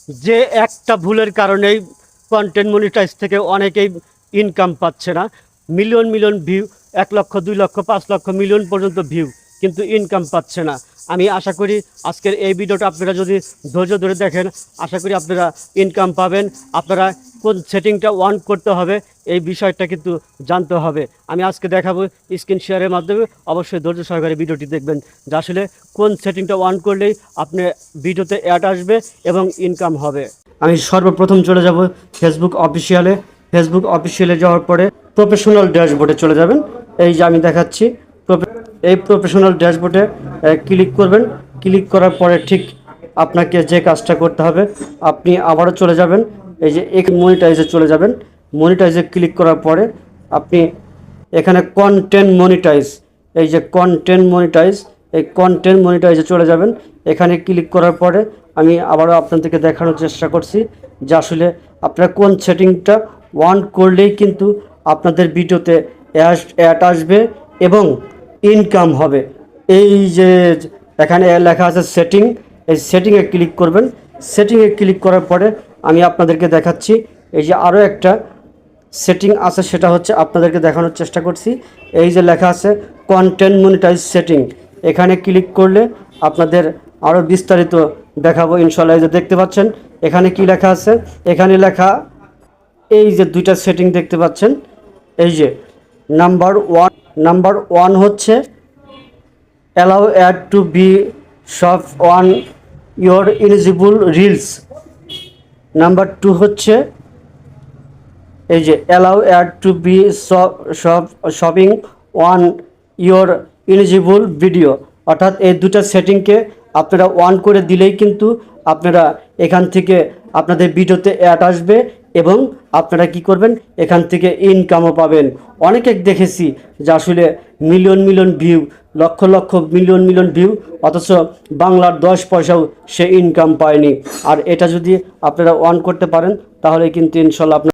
যে একটা ভুলের কারণেই কন্টেন্ট মনিটাইজ থেকে অনেকেই ইনকাম পাচ্ছে না। মিলিয়ন মিলিয়ন ভিউ, 1 লক্ষ 2 লক্ষ 5 লক্ষ মিলিয়ন পর্যন্ত ভিউ, কিন্তু ইনকাম পাচ্ছে না। আমি আশা করি আজকের এই ভিডিওটা আপনারা যদি ধৈর্য ধরে দেখেন, আশা করি আপনারা ইনকাম পাবেন। আপনারা কোন সেটিংটা অন করতে হবে এই বিষয়টা কিন্তু জানতে হবে। আমি আজকে দেখাবো স্ক্রিন শেয়ারের মাধ্যমে। অবশ্যই ধৈর্য সহকারে ভিডিওটি দেখবেন যে আসলে কোন সেটিংটা অন করলেই আপনি ভিডিওতে অ্যাড আসবে এবং ইনকাম হবে। আমি সর্বপ্রথম চলে যাব ফেসবুক অফিসিয়ালে। ফেসবুক অফিসিয়ালে যাওয়ার পরে প্রফেশনাল ড্যাশবোর্ডে চলে যাবেন। এই যে আমি দেখাচ্ছি, এই প্রফেশনাল ড্যাশবোর্ডে ক্লিক করবেন। ক্লিক করার পরে ঠিক আপনাকে যে কাজটা করতে হবে, আপনি আবারও চলে যাবেন এই যে মনিটাইজে চলে যাবেন। মনিটাইজে ক্লিক করার পরে আপনি এখানে কন্টেন্ট মনিটাইজ, এই যে কন্টেন্ট মনিটাইজ, এই কন্টেন্ট মনিটাইজে চলে যাবেন। এখানে ক্লিক করার পরে আমি আবারও আপনাদেরকে দেখানোর চেষ্টা করছি যে আসলে আপনারা কোন সেটিংটা অন করলেই কিন্তু আপনাদের ভিডিওতে অ্যাড আসবে এবং ইনকাম হবে। এই যে এখানে লেখা আছে সেটিং, এই সেটিংয়ে ক্লিক করবেন। সেটিংয়ে ক্লিক করার পরে আমি আপনাদেরকে দেখাচ্ছি এই যে আরও একটা সেটিং আছে, সেটা হচ্ছে আপনাদেরকে দেখানোর চেষ্টা করছি। এই যে লেখা আছে কন্টেন্ট মনিটাইজ সেটিং, এখানে ক্লিক করলে আপনাদের আরও বিস্তারিত দেখাবো ইনশাআল্লাহ। এই যে দেখতে পাচ্ছেন এখানে কি লেখা আছে, এখানে লেখা এই যে দুইটা সেটিং দেখতে পাচ্ছেন। এই যে নাম্বার ওয়ান হচ্ছে allow ad to be shop on your eligible reels. Number two হচ্ছে এই যে allow ad to be shopping on your eligible video. অর্থাৎ এই দুটো সেটিংকে আপনারা অন করে দিলেই কিন্তু আপনারা এখান থেকে আপনাদের ভিডিওতে অ্যাড আসবে এবং আপনারা কি করবেন, এখান থেকে ইনকামও পাবেন। অনেকে দেখেছি যে আসলে million million view, lakh lakh million million view, অথচ বাংলার 10 পয়সাও সে ইনকাম পায়নি। আর এটা যদি আপনারা অন করতে পারেন তাহলে কিন্তু ইনশাল্লাহ